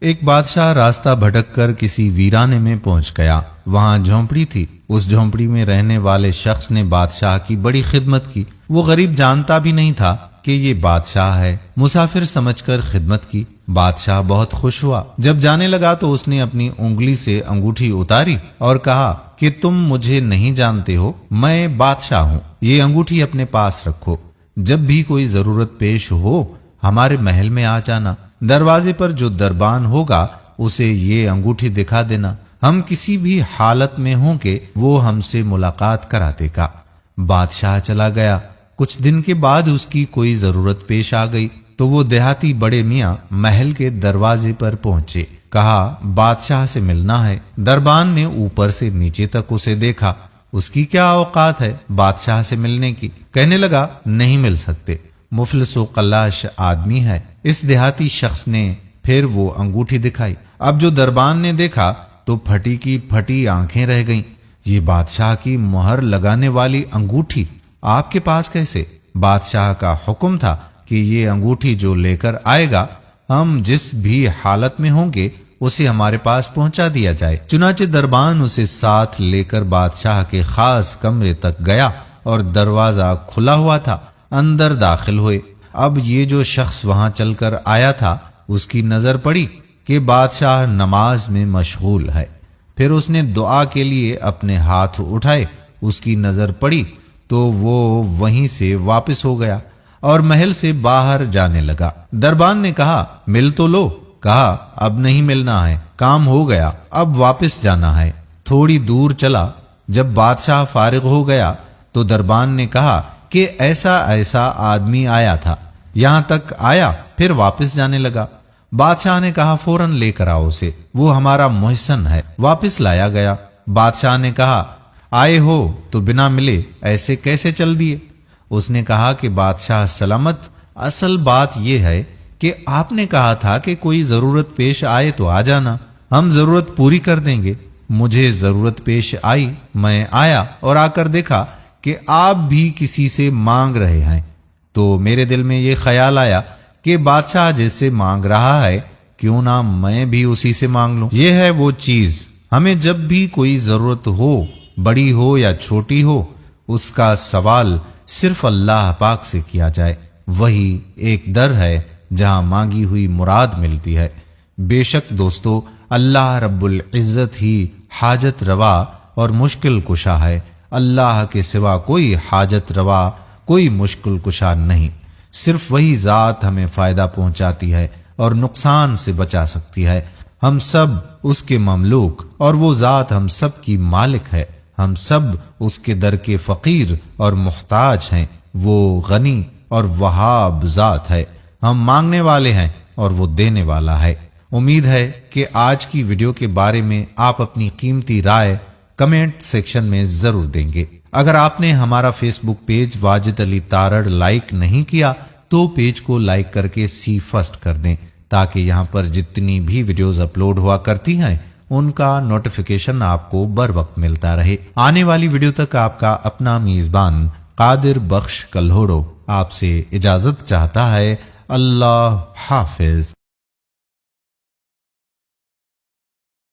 ایک بادشاہ راستہ بھٹک کر کسی ویرانے میں پہنچ گیا۔ وہاں جھونپڑی تھی۔ اس جھونپڑی میں رہنے والے شخص نے بادشاہ کی بڑی خدمت کی۔ وہ غریب جانتا بھی نہیں تھا کہ یہ بادشاہ ہے۔ مسافر سمجھ کر خدمت کی۔ بادشاہ بہت خوش ہوا۔ جب جانے لگا تو اس نے اپنی انگلی سے انگوٹھی اتاری اور کہا کہ تم مجھے نہیں جانتے ہو، میں بادشاہ ہوں۔ یہ انگوٹھی اپنے پاس رکھو۔ جب بھی کوئی ضرورت پیش ہو ہمارے محل میں آ جانا۔ دروازے پر جو دربان ہوگا اسے یہ انگوٹھی دکھا دینا۔ ہم کسی بھی حالت میں ہوں کہ وہ ہم سے ملاقات کرا دے گا۔ بادشاہ چلا گیا۔ کچھ دن کے بعد اس کی کوئی ضرورت پیش آ گئی تو وہ دیہاتی بڑے میاں محل کے دروازے پر پہنچے۔ کہا بادشاہ سے ملنا ہے۔ دربان نے اوپر سے نیچے تک اسے دیکھا۔ اس کی کیا اوقات ہے بادشاہ سے ملنے کی؟ کہنے لگا نہیں مل سکتے، مفلس و قلاش آدمی ہے۔ اس دیہاتی شخص نے پھر وہ انگوٹھی دکھائی۔ اب جو دربان نے دیکھا تو پھٹی کی پھٹی آنکھیں رہ گئیں۔ یہ بادشاہ کی مہر لگانے والی انگوٹھی آپ کے پاس کیسے؟ بادشاہ کا حکم تھا کہ یہ انگوٹھی جو لے کر آئے گا ہم جس بھی حالت میں ہوں گے اسے ہمارے پاس پہنچا دیا جائے۔ چنانچہ دربان اسے ساتھ لے کر بادشاہ کے خاص کمرے تک گیا اور دروازہ کھلا ہوا تھا۔ اندر داخل ہوئے۔ اب یہ جو شخص وہاں چل کر آیا تھا اس کی نظر پڑی کہ بادشاہ نماز میں مشغول ہے۔ پھر اس نے دعا کے لیے اپنے ہاتھ اٹھائے۔ اس کی نظر پڑی تو وہ وہیں سے واپس ہو گیا اور محل سے باہر جانے لگا۔ دربان نے کہا مل تو لو۔ کہا اب نہیں ملنا ہے، کام ہو گیا، اب واپس جانا ہے۔ تھوڑی دور چلا۔ جب بادشاہ فارغ ہو گیا تو دربان نے کہا کہ ایسا آدمی آیا تھا، یہاں تک آیا پھر واپس جانے لگا۔ بادشاہ نے کہا فوراً لے کر آؤ اسے، وہ ہمارا محسن ہے۔ واپس لایا گیا۔ بادشاہ نے کہا آئے ہو تو بنا ملے ایسے کیسے چل دیے؟ اس نے کہا کہ بادشاہ سلامت، اصل بات یہ ہے کہ آپ نے کہا تھا کہ کوئی ضرورت پیش آئے تو آ جانا، ہم ضرورت پوری کر دیں گے۔ مجھے ضرورت پیش آئی، میں آیا اور آ کر دیکھا کہ آپ بھی کسی سے مانگ رہے ہیں، تو میرے دل میں یہ خیال آیا کہ بادشاہ جس سے مانگ رہا ہے کیوں نہ میں بھی اسی سے مانگ لوں۔ یہ ہے وہ چیز، ہمیں جب بھی کوئی ضرورت ہو، بڑی ہو یا چھوٹی ہو، اس کا سوال صرف اللہ پاک سے کیا جائے۔ وہی ایک در ہے جہاں مانگی ہوئی مراد ملتی ہے۔ بے شک دوستو، اللہ رب العزت ہی حاجت روا اور مشکل کشا ہے۔ اللہ کے سوا کوئی حاجت روا، کوئی مشکل کشا نہیں۔ صرف وہی ذات ہمیں فائدہ پہنچاتی ہے اور نقصان سے بچا سکتی ہے۔ ہم سب اس کے مملوک اور وہ ذات ہم سب کی مالک ہے۔ ہم سب اس کے در کے فقیر اور محتاج ہیں۔ وہ غنی اور وہاب ذات ہے۔ ہم مانگنے والے ہیں اور وہ دینے والا ہے۔ امید ہے کہ آج کی ویڈیو کے بارے میں آپ اپنی قیمتی رائے کمنٹ سیکشن میں ضرور دیں گے۔ اگر آپ نے ہمارا فیس بک پیج واجد علی تارڑ لائک نہیں کیا تو پیج کو لائک کر کے سی فرسٹ کر دیں، تاکہ یہاں پر جتنی بھی ویڈیوز اپلوڈ ہوا کرتی ہیں ان کا نوٹیفیکیشن آپ کو بر وقت ملتا رہے۔ آنے والی ویڈیو تک آپ کا اپنا میزبان قادر بخش کلہوڑو آپ سے اجازت چاہتا ہے۔ اللہ حافظ۔